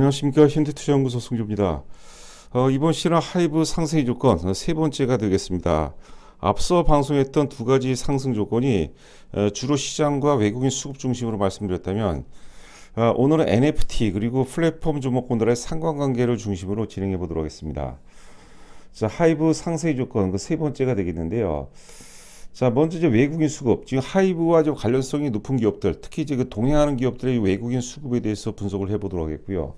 안녕하십니까. 현대투자연구소 송주입니다. 이번 시는 하이브 상승의 조건 세 번째가 되겠습니다. 앞서 방송했던 두 가지 상승 조건이 주로 시장과 외국인 수급 중심으로 말씀드렸다면, 오늘은 NFT 그리고 플랫폼 종목군들의 상관관계를 중심으로 진행해 보도록 하겠습니다. 자, 하이브 상승의 조건 그 세 번째가 되겠는데요. 자, 먼저 이제 외국인 수급, 지금 하이브와 좀 관련성이 높은 기업들, 특히 이제 그 동행하는 기업들의 외국인 수급에 대해서 분석을 해보도록 하겠고요.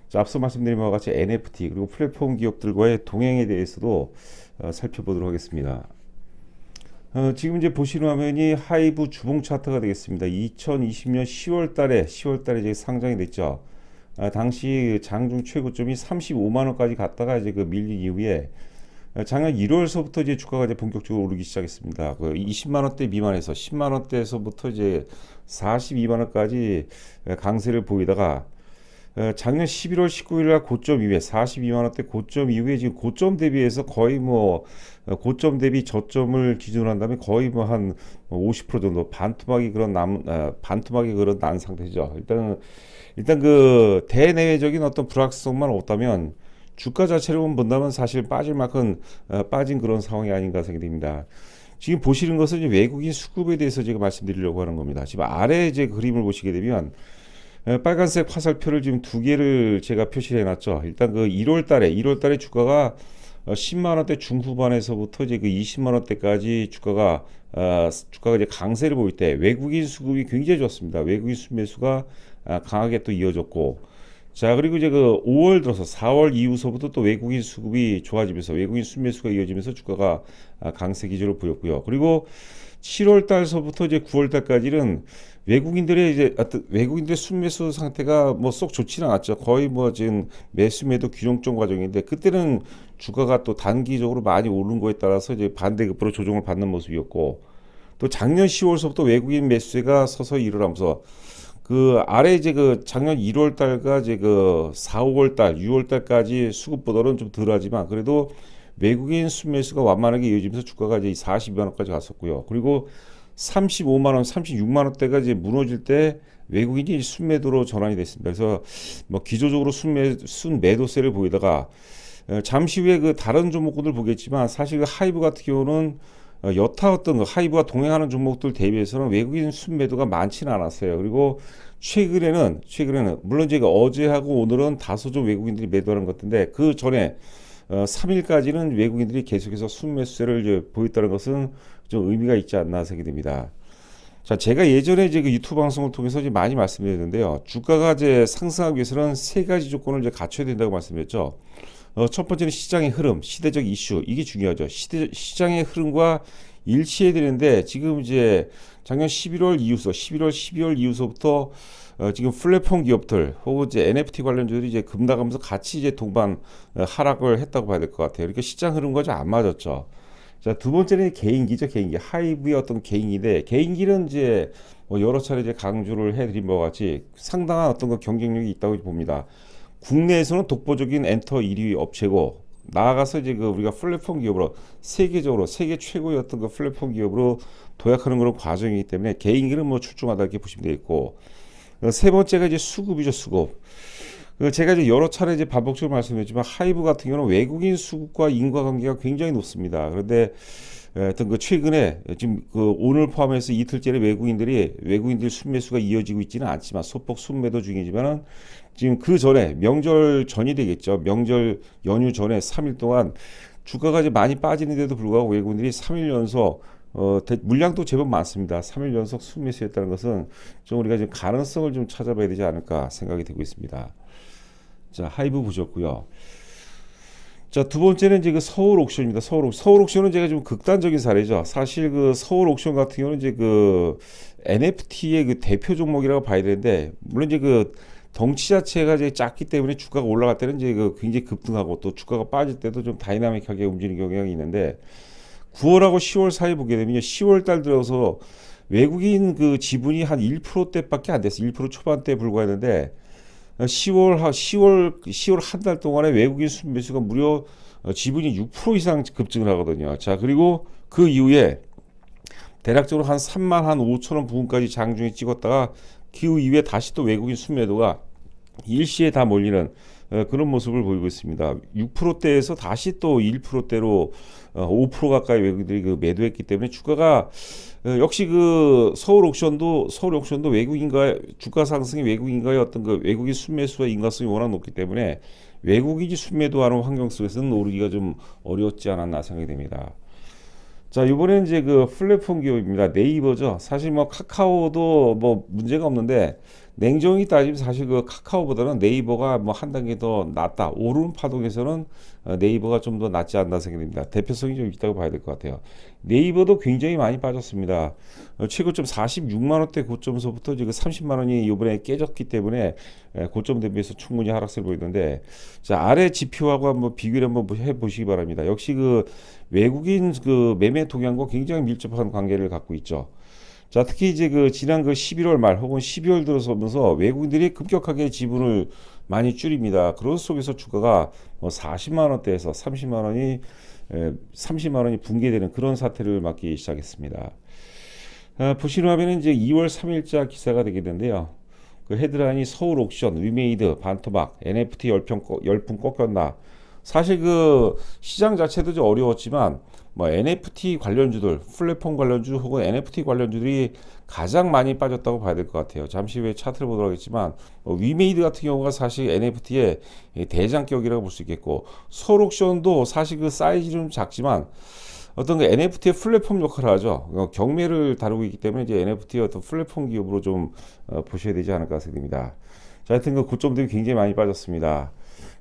자, 앞서 말씀드린 바와 같이 NFT 그리고 플랫폼 기업들과의 동행에 대해서도 살펴보도록 하겠습니다. 지금 이제 보시는 화면이 하이브 주봉 차트가 되겠습니다. 2020년 10월달에 이제 상장이 됐죠. 당시 장중 최고점이 35만 원까지 갔다가 이제 그 밀린 이후에 작년 1월서부터 이제 주가가 이제 본격적으로 오르기 시작했습니다. 그 20만 원대 미만에서 10만 원대에서부터 이제 42만 원까지 강세를 보이다가 작년 11월 19일 날 고점 이후에 42만 원대 고점 이후에 지금 고점 대비해서 거의 뭐 고점 대비 저점을 기준으로 한다면 거의 뭐 한 50% 정도 반토막이 그런 반토막이 그런 난 상태죠. 일단 그 대내외적인 어떤 불확성만 없다면 주가 자체로 본다면 사실 빠질 만큼 빠진 그런 상황이 아닌가 생각이 됩니다. 지금 보시는 것은 이제 외국인 수급에 대해서 제가 말씀드리려고 하는 겁니다. 지금 아래 이제 그림을 보시게 되면 빨간색 화살표를 지금 두 개를 제가 표시해 놨죠. 일단 그 1월 달에 주가가 10만 원대 중후반에서부터 이제 그 20만 원대까지 주가가 이제 강세를 보일 때 외국인 수급이 굉장히 좋습니다. 외국인 순매수가 강하게 또 이어졌고, 자, 그리고 이제 그 5월 들어서 4월 이후서부터 또 외국인 수급이 좋아지면서 외국인 순매수가 이어지면서 주가가 강세 기조를 보였고요. 그리고 7월 달서부터 이제 9월 달까지는 외국인들의 순매수 상태가 뭐 쏙 좋지는 않았죠. 거의 뭐 지금 매수 매도 균형점 과정인데, 그때는 주가가 또 단기적으로 많이 오른 거에 따라서 이제 반대급부로 조정을 받는 모습이었고, 또 작년 10월서부터 외국인 매수세가 서서히 일어나면서 그 아래 이제 그 작년 1월 달과 이제 그 4, 5월 달, 6월 달까지 수급보다는 좀 덜하지만 그래도 외국인 순매수가 완만하게 이어지면서 주가가 이제 42만 원까지 갔었고요. 그리고 35만 원, 36만 원대가 이제 무너질 때 외국인이 순매도로 전환이 됐습니다. 그래서 뭐 기조적으로 순매도세를 보이다가 잠시 후에 그 다른 종목군들 보겠지만 사실 그 하이브 같은 경우는 여타 어떤 그 하이브와 동행하는 종목들 대비해서는 외국인 순매도가 많지는 않았어요. 그리고 최근에는 물론 제가 어제하고 오늘은 다소 좀 외국인들이 매도하는 것 같은데, 그 전에 3일까지는 외국인들이 계속해서 순매수세를 이제 보였다는 것은 좀 의미가 있지 않나 생각이 됩니다. 자, 제가 예전에 이제 그 유튜브 방송을 통해서 이제 많이 말씀드렸는데요. 주가가 이제 상승하기 위해서는 세 가지 조건을 이제 갖춰야 된다고 말씀드렸죠. 첫 번째는 시장의 흐름, 시대적 이슈, 이게 중요하죠. 시장의 흐름과 일치해야 되는데, 지금 이제 작년 11월, 12월 이후서부터 지금 플랫폼 기업들 혹은 이제 NFT 관련주들이 이제 급락하면서 같이 이제 동반 하락을 했다고 봐야 될 것 같아요. 그러니까 시장 흐름과 좀 안 맞았죠. 자, 두 번째는 개인기죠. 개인기. 하이브의 어떤 개인기인데, 개인기는 이제 뭐 여러 차례 이제 강조를 해드린 바와 같이 상당한 어떤 그 경쟁력이 있다고 봅니다. 국내에서는 독보적인 엔터 1위 업체고, 나아가서 이제 그 우리가 플랫폼 기업으로 세계적으로 세계 최고의 어떤 그 플랫폼 기업으로 도약하는 그런 과정이기 때문에 개인기는 뭐 출중하다 이렇게 보시면 되겠고, 세 번째가 이제 수급이죠. 수급. 제가 이제 여러 차례 이제 반복적으로 말씀드렸지만 하이브 같은 경우는 외국인 수급과 인과관계가 굉장히 높습니다. 그런데 어떤 그 최근에 지금 그 오늘 포함해서 이틀째는 외국인들 순매수가 이어지고 있지는 않지만 소폭 순매도 중이지만은 지금 그 전에 명절 전이 되겠죠. 명절 연휴 전에 3일 동안 주가가 이제 많이 빠지는데도 불구하고 외국인들이 3일 연속 물량도 제법 많습니다. 3일 연속 순매수했다는 것은 좀 우리가 지금 가능성을 좀 찾아봐야 되지 않을까 생각이 되고 있습니다. 자, 하이브 보셨고요. 자, 두 번째는 이제 그 서울 옥션입니다. 서울 옥션은 제가 좀 극단적인 사례죠. 사실 그 서울 옥션 같은 경우는 이제 그 NFT의 그 대표 종목이라고 봐야 되는데, 물론 이제 그 덩치 자체가 이제 작기 때문에 주가가 올라갈 때는 이제 그 굉장히 급등하고 또 주가가 빠질 때도 좀 다이나믹하게 움직이는 경향이 있는데, 9월하고 10월 사이 보게 되면 10월 달 들어서 외국인 그 지분이 한 1%대밖에 안 됐어요. 1% 초반대에 불과했는데 10월 한 달 동안에 외국인 순매수가 무려 지분이 6% 이상 급증을 하거든요. 자, 그리고 그 이후에 대략적으로 한 3만 한 5천 원 부근까지 장중에 찍었다가 그 이후에 다시 또 외국인 순매도가 일시에 다 몰리는 그런 모습을 보이고 있습니다. 6%대에서 다시 또 1%대로 5% 가까이 외국인들이 그 매도했기 때문에 주가가 역시 그 서울 옥션도 외국인과의 주가 상승이 외국인과의 어떤 그 외국인 순매수와 인과성이 워낙 높기 때문에 외국인이 순매도하는 환경 속에서는 오르기가 좀 어려웠지 않았나 생각이 됩니다. 자, 이번엔 이제 그 플랫폼 기업입니다. 네이버죠. 사실 뭐 카카오도 뭐 문제가 없는데 냉정히 따지면 사실 그 카카오보다는 네이버가 뭐 한 단계 더 낫다. 오르는 파동에서는 네이버가 좀 더 낫지 않나 생각됩니다. 대표성이 좀 있다고 봐야 될 것 같아요. 네이버도 굉장히 많이 빠졌습니다. 최고점 46만 원대 고점서부터 지금 30만 원이 이번에 깨졌기 때문에 고점 대비해서 충분히 하락세를 보이는데, 자, 아래 지표하고 한번 비교를 한번 해 보시기 바랍니다. 역시 그 외국인 그 매매 동향과 굉장히 밀접한 관계를 갖고 있죠. 자, 특히 이제 그 지난 그 11월 말 혹은 12월 들어서면서 외국인들이 급격하게 지분을 많이 줄입니다. 그런 속에서 주가가 뭐 40만 원대에서 30만 원이 붕괴되는 그런 사태를 맞기 시작했습니다. 보시는 화면은 이제 2월 3일자 기사가 되게 되는데요. 그 헤드라인이 서울 옥션, 위메이드, 반토막, NFT 열풍 꺾였나. 사실 그 시장 자체도 좀 어려웠지만 뭐 NFT 관련주들, 플랫폼 관련주 혹은 NFT 관련주들이 가장 많이 빠졌다고 봐야 될 것 같아요. 잠시 후에 차트를 보도록 하겠지만 위메이드 같은 경우가 사실 NFT의 대장격이라고 볼 수 있겠고, 서울옥션도 사실 그 사이즈는 좀 작지만 어떤 그 NFT의 플랫폼 역할을 하죠. 경매를 다루고 있기 때문에 이제 NFT의 어떤 플랫폼 기업으로 좀 보셔야 되지 않을까 생각됩니다. 자, 하여튼 그 고점들이 굉장히 많이 빠졌습니다.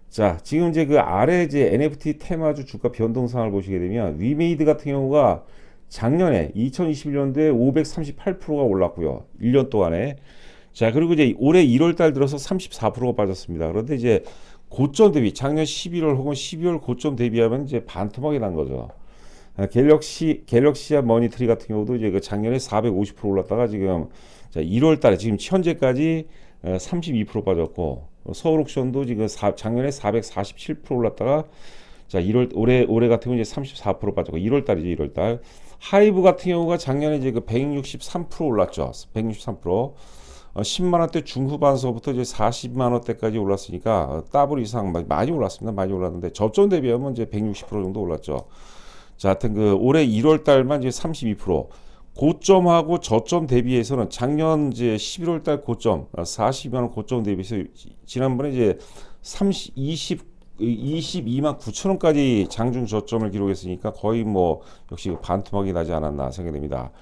자, 지금 이제 그 아래 이제 NFT 테마주 주가 변동상을 보시게 되면 위메이드 같은 경우가 작년에 2021년도에 538%가 올랐고요. 1년 동안에. 자, 그리고 이제 올해 1월 달 들어서 34%가 빠졌습니다. 그런데 이제 고점 대비 작년 11월 혹은 12월 고점 대비하면 이제 반토막이 난 거죠. 갤럭시아 머니터리 같은 경우도 이제 그 작년에 450% 올랐다가 지금 자, 1월 달에 지금 현재까지 32% 빠졌고, 서울옥션도 지금 작년에 447% 올랐다가 자, 올해 같은 경우 이제 34% 빠졌고, 1월 달이죠, 1월 달. 하이브 같은 경우가 작년에 이제 그 163% 올랐죠. 163%. 10만 원대 중후반서부터 이제 40만 원대까지 올랐으니까 더블 이상 많이 올랐습니다. 많이 올랐는데 저점 대비하면 이제 160% 정도 올랐죠. 자, 하여튼 그 올해 1월 달만 이제 32%. 고점하고 저점 대비해서는 작년 이제 11월 달 고점 42만 원 고점 대비해서 지난번에 이제 22만 9천 원까지 장중 저점을 기록했으니까 거의 뭐 역시 반토막이 나지 않았나 생각됩니다.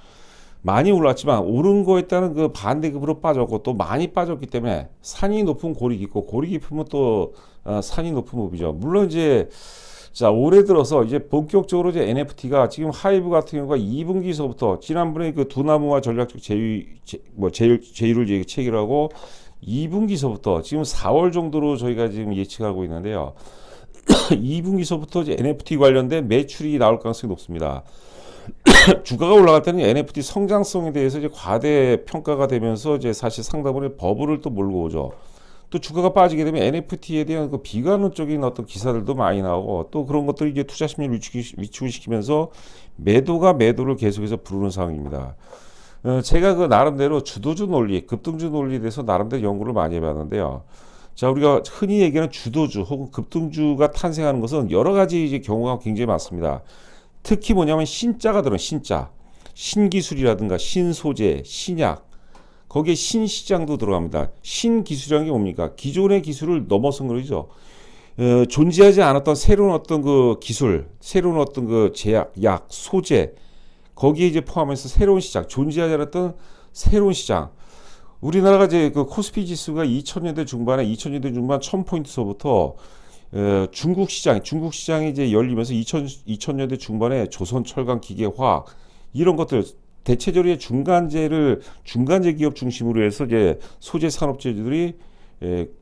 많이 올랐지만 오른 거에 따른 그 반대급으로 빠졌고 또 많이 빠졌기 때문에 산이 높은 골이 깊고 골이 깊으면 또 산이 높은 법이죠. 물론 이제 자, 올해 들어서 이제 본격적으로 이제 NFT가 지금 하이브 같은 경우가 2분기서부터 지난번에 그 두나무와 전략적 제휴를 체결하고 2분기서부터 지금 4월 정도로 저희가 지금 예측하고 있는데요. 2분기서부터 이제 NFT 관련된 매출이 나올 가능성이 높습니다. 주가가 올라갈 때는 NFT 성장성에 대해서 이제 과대 평가가 되면서 이제 사실 상당분의 버블을 또 몰고 오죠. 또 주가가 빠지게 되면 NFT에 대한 그 비관론적인 어떤 기사들도 많이 나오고 또 그런 것들이 이제 투자 심리를 위축시키면서 매도를 계속해서 부르는 상황입니다. 제가 그 나름대로 주도주 논리, 급등주 논리에 대해서 나름대로 연구를 많이 해봤는데요. 자, 우리가 흔히 얘기하는 주도주 혹은 급등주가 탄생하는 것은 여러 가지 이제 경우가 굉장히 많습니다. 특히 뭐냐면 신자가 들어요. 신기술이라든가 신소재, 신약, 거기에 신시장도 들어갑니다. 신기술이라는 게 뭡니까? 기존의 기술을 넘어선 거죠. 존재하지 않았던 새로운 어떤 그 기술, 새로운 어떤 그 제약, 약, 소재, 거기에 이제 포함해서 새로운 시장, 존재하지 않았던 새로운 시장. 우리나라가 이제 그 코스피 지수가 2000년대 중반 1000포인트서부터 중국 시장이 이제 열리면서 2000년대 중반에 조선 철강 기계 화학 이런 것들 대체적으로 중간재 기업 중심으로 해서 이제 소재 산업재들이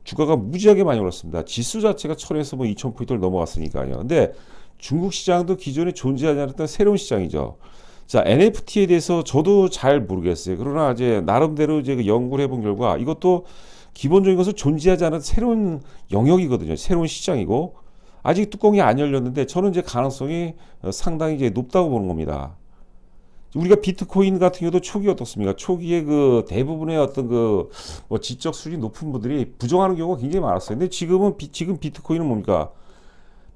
주가가 무지하게 많이 올랐습니다. 지수 자체가 1000에서 뭐 2000포인트를 넘어갔으니까요. 근데 중국 시장도 기존에 존재하지 않았던 새로운 시장이죠. 자, NFT에 대해서 저도 잘 모르겠어요. 그러나 이제 나름대로 이제 그 연구를 해본 결과 이것도 기본적인 것은 존재하지 않은 새로운 영역이거든요. 새로운 시장이고 아직 뚜껑이 안 열렸는데 저는 이제 가능성이 상당히 이제 높다고 보는 겁니다. 우리가 비트코인 같은 경우도 초기 어떻습니까? 초기에 그 대부분의 어떤 그 뭐 지적 수준이 높은 분들이 부정하는 경우가 굉장히 많았어요. 근데 지금 비트코인은 뭡니까?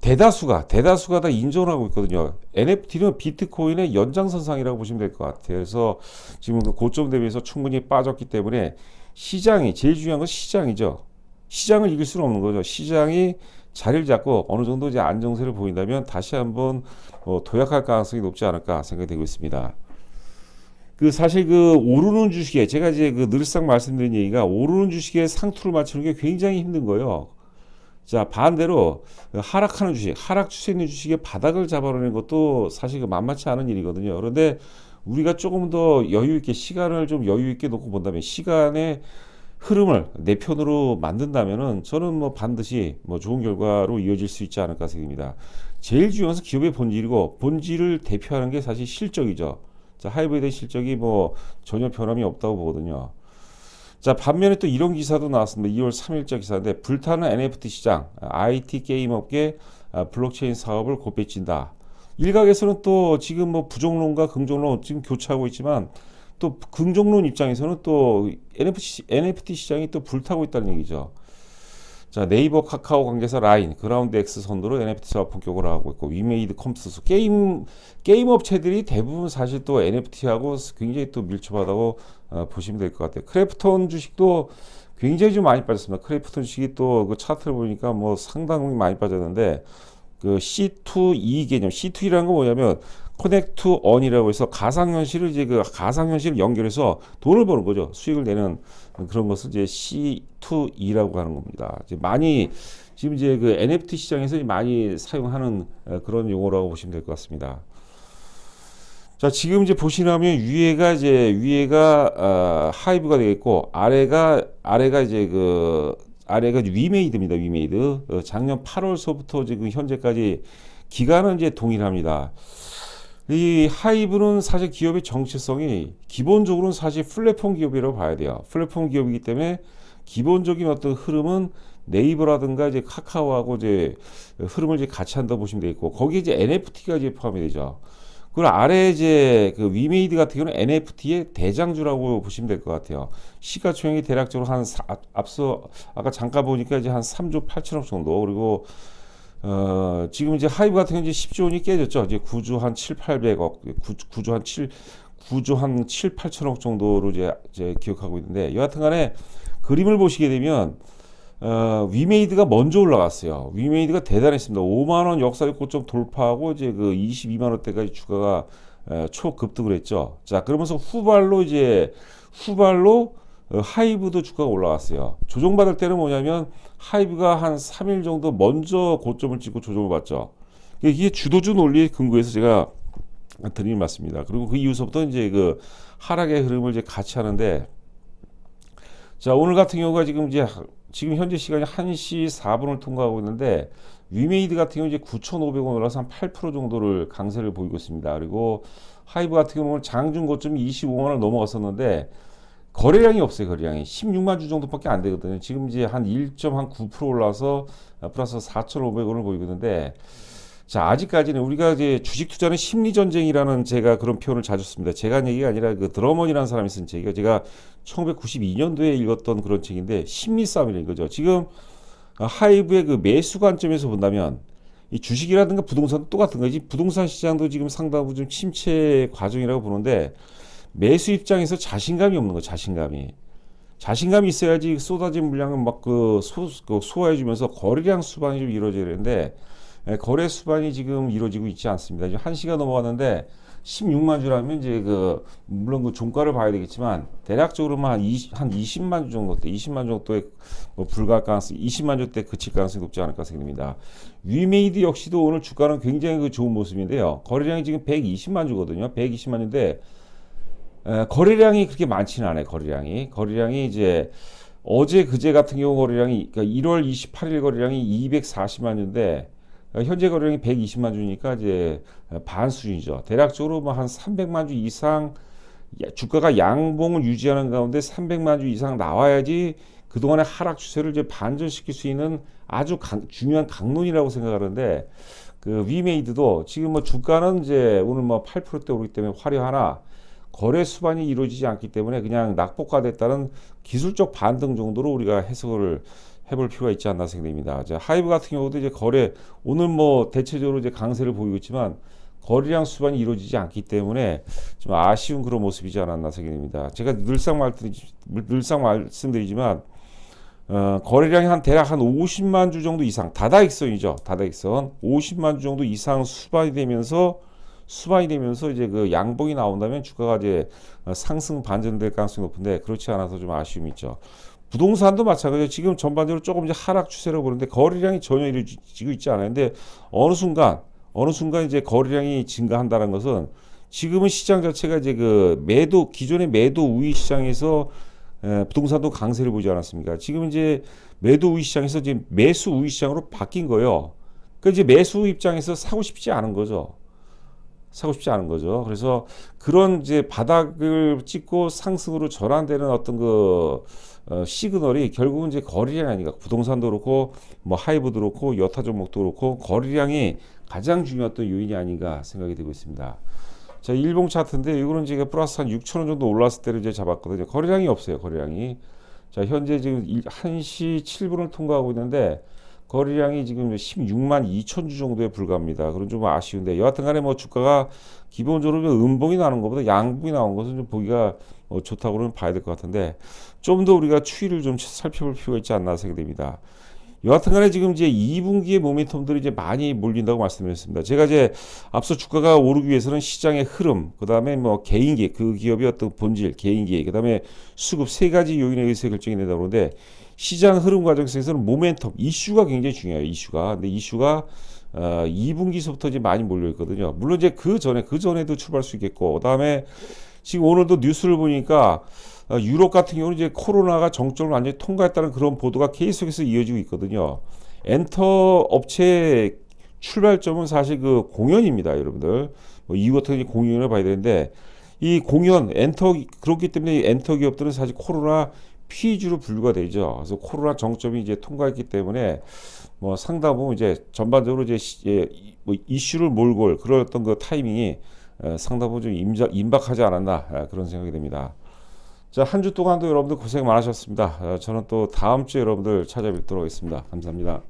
대다수가 다 인정을 하고 있거든요. NFT는 비트코인의 연장선상이라고 보시면 될 것 같아요. 그래서 지금 그 고점 대비해서 충분히 빠졌기 때문에 시장이 제일 중요한 건 시장이죠. 시장을 이길 수는 없는 거죠. 시장이 자리를 잡고 어느 정도 이제 안정세를 보인다면 다시 한번 도약할 가능성이 높지 않을까 생각이 되고 있습니다. 그 사실 그 오르는 주식에 제가 이제 그 늘상 말씀드린 얘기가 오르는 주식에 상투를 맞추는 게 굉장히 힘든 거예요. 자, 반대로 하락하는 주식, 하락 추세 있는 주식의 바닥을 잡아내는 것도 사실 그 만만치 않은 일이거든요. 그런데 우리가 조금 더 여유 있게 시간을 좀 여유 있게 놓고 본다면 시간의 흐름을 내 편으로 만든다면은 저는 뭐 반드시 뭐 좋은 결과로 이어질 수 있지 않을까 생각합니다. 제일 중요한 것은 기업의 본질이고 본질을 대표하는 게 사실 실적이죠. 자, 하이브에 대한 실적이 뭐 전혀 변함이 없다고 보거든요. 자, 반면에 또 이런 기사도 나왔습니다. 2월 3일자 기사인데 불타는 NFT 시장, IT 게임 업계 블록체인 사업을 곧배친다. 일각에서는 또 지금 뭐 부정론과 긍정론 지금 교차하고 있지만 또 긍정론 입장에서는 또 NFT 시장이 또 불타고 있다는 얘기죠. 자, 네이버 카카오 관계사 라인 그라운드 X 선도로 NFT 사업 본격으로 하고 있고 위메이드 컴퓨터 게임 업체들이 대부분 사실 또 NFT하고 굉장히 또 밀접하다고 보시면 될 것 같아요. 크래프톤 주식도 굉장히 좀 많이 빠졌습니다. 크래프톤 주식이 또 그 차트를 보니까 뭐 상당히 많이 빠졌는데 그 C2E 개념 C2E라는 건 뭐냐면 커넥트 언이라고 해서 가상현실을 이제 그 가상현실을 연결해서 돈을 버는 거죠. 수익을 내는 그런 것을 이제 C2E라고 하는 겁니다. 이제 많이 지금 이제 그 NFT 시장에서 많이 사용하는 그런 용어라고 보시면 될 것 같습니다. 자, 지금 이제 보시면 위에가 하이브가 되겠고 아래가 이제 아래가 위메이드입니다. 위메이드. 작년 8월서부터 지금 현재까지 기간은 이제 동일합니다. 이 하이브는 사실 기업의 정체성이 기본적으로는 사실 플랫폼 기업이라고 봐야 돼요. 플랫폼 기업이기 때문에 기본적인 어떤 흐름은 네이버라든가 이제 카카오하고 이제 흐름을 이제 같이 한다 보시면 되겠고 거기에 이제 NFT가 이제 포함이 되죠. 그리고 아래 이제 그 위메이드 같은 경우는 NFT의 대장주라고 보시면 될 것 같아요. 시가총액이 대략적으로 앞서 아까 잠깐 보니까 이제 한 3조 8천억 정도 그리고 지금 이제 하이브 같은 경우 이제 10조 원이 깨졌죠. 이제 9조 한 7, 800억, 9조 한 7, 8천억 정도로 이제 기억하고 있는데 여하튼 간에 그림을 보시게 되면 위메이드가 먼저 올라갔어요. 위메이드가 대단했습니다. 5만 원 역사적 고점 돌파하고 이제 그 22만 원대까지 주가가 초급등을 했죠. 자, 그러면서 후발로 하이브도 주가가 올라갔어요. 조정받을 때는 뭐냐면 하이브가 한 3일 정도 먼저 고점을 찍고 조정을 받죠. 이게 주도주 논리에 근거해서 제가 드리는 말씀입니다. 그리고 그 이후서부터 이제 그 하락의 흐름을 이제 같이 하는데 자, 오늘 같은 경우가 지금 현재 시간이 1시 4분을 통과하고 있는데 위메이드 같은 경우 이제 9,500원 올라서 한 8% 정도를 강세를 보이고 있습니다. 그리고 하이브 같은 경우는 장중 고점이 25만 원을 넘어갔었는데 거래량이 없어요. 거래량이 16만 주 정도밖에 안 되거든요. 지금 이제 한 1.9% 올라서 플러스 4,500원을 보이고 있는데 자, 아직까지는 우리가 이제 주식 투자는 심리 전쟁이라는 제가 그런 표현을 자주 씁니다. 제가 한 얘기가 아니라 그 드러먼이라는 사람이 쓴 책이에요. 제가 1992년도에 읽었던 그런 책인데 심리 싸움이라는 거죠. 지금 하이브의 그 매수 관점에서 본다면 이 주식이라든가 부동산도 똑같은 거지. 부동산 시장도 지금 상당히 좀 침체 과정이라고 보는데 매수 입장에서 자신감이 없는 거, 자신감이 있어야지 쏟아진 물량을 막 소화해주면서 거래량 수반이 좀 이루어져야 되는데 거래 수반이 지금 이루어지고 있지 않습니다. 지금 1시가 넘어갔는데 16만 주라면 이제 물론 그 종가를 봐야 되겠지만 대략적으로만 한 20만 주 정도 때 20만 주 정도에 불과할 가능성 20만 주 때 그칠 가능성이 높지 않을까 생각됩니다. 위메이드 역시도 오늘 주가는 굉장히 좋은 모습인데요. 거래량이 지금 120만 주거든요. 120만 주인데 거래량이 그렇게 많지는 않아요. 거래량이 이제 어제 그제 같은 경우 거래량이 그러니까 1월 28일 거래량이 240만 주인데 현재 거래량이 120만 주니까 이제 반 수준이죠. 대략적으로 뭐 한 300만 주 이상 주가가 양봉을 유지하는 가운데 300만 주 이상 나와야지 그동안의 하락 추세를 이제 반전시킬 수 있는 아주 중요한 강론이라고 생각하는데 그 위메이드도 지금 뭐 주가는 이제 오늘 뭐 8%대 오르기 때문에 화려하나 거래 수반이 이루어지지 않기 때문에 그냥 낙폭화됐다는 기술적 반등 정도로 우리가 해석을 해볼 필요가 있지 않나 생각됩니다. 자, 하이브 같은 경우도 이제 거래 오늘 뭐 대체적으로 이제 강세를 보이고 있지만 거래량 수반이 이루어지지 않기 때문에 좀 아쉬운 그런 모습이지 않았나 생각됩니다. 제가 늘상 말씀드리지만 거래량이 한 대략 한 50만 주 정도 이상 다다익선이죠. 다다익선 50만 주 정도 이상 수반이 되면서 이제 그 양봉이 나온다면 주가가 이제 상승 반전될 가능성이 높은데 그렇지 않아서 좀 아쉬움이 있죠. 부동산도 마찬가지로 지금 전반적으로 조금 이제 하락 추세라고 보는데 거래량이 전혀 이루어지고 있지 않아요. 근데 어느 순간 이제 거래량이 증가한다는 것은 지금은 시장 자체가 이제 그 기존의 매도 우위 시장에서 부동산도 강세를 보지 않았습니까? 지금 이제 매도 우위 시장에서 이제 매수 우위 시장으로 바뀐 거예요. 그러니까 이제 매수 입장에서 사고 싶지 않은 거죠. 그래서 그런 이제 바닥을 찍고 상승으로 전환되는 어떤 그 시그널이 결국은 이제 거래량 아닌가. 부동산도 그렇고 뭐 하이브도 그렇고 여타 종목도 그렇고 거래량이 가장 중요했던 요인이 아닌가 생각이 되고 있습니다. 자, 일봉 차트인데 이거는 제가 플러스 한 6천 원 정도 올랐을 때를 이제 잡았거든요. 거래량이 없어요. 거래량이. 자, 현재 지금 1시 7분을 통과하고 있는데 거래량이 지금 16만 2천 주 정도에 불과합니다. 그런 좀 아쉬운데 여하튼 간에 뭐 주가가 기본적으로 음봉이 나는 것보다 양봉이 나온 것은 좀 보기가 좋다고는 봐야 될 것 같은데 좀 더 우리가 추이를 좀 살펴볼 필요가 있지 않나 생각됩니다. 여하튼 간에 지금 이제 2분기의 모멘텀들이 이제 많이 몰린다고 말씀드렸습니다. 제가 이제 앞서 주가가 오르기 위해서는 시장의 흐름, 그 다음에 뭐 개인기, 그 기업의 어떤 본질, 개인기, 그 다음에 수급 세 가지 요인에 의해서 결정이 된다고 그러는데 시장 흐름 과정 속에서는 모멘텀, 이슈가 굉장히 중요해요. 근데 이슈가 2분기서부터 이제 많이 몰려 있거든요. 물론 이제 그 전에도 출발할 수 있겠고, 그 다음에 지금 오늘도 뉴스를 보니까 유럽 같은 경우는 이제 코로나가 정점을 완전히 통과했다는 그런 보도가 계속해서 이어지고 있거든요. 엔터 업체 출발점은 사실 그 공연입니다, 여러분들. 뭐 이유 같은 공연을 봐야 되는데 이 공연 그렇기 때문에 엔터 기업들은 사실 코로나 피해주로 분류가 되죠. 그래서 코로나 정점이 이제 통과했기 때문에 뭐 상당 부분 이제 전반적으로 이제 뭐 이슈를 몰고 올 그런 어떤 그 타이밍이 상당 부분 좀 임박하지 않았나 그런 생각이 듭니다. 자, 한 주 동안도 여러분들 고생 많으셨습니다. 저는 또 다음 주에 여러분들 찾아뵙도록 하겠습니다. 감사합니다.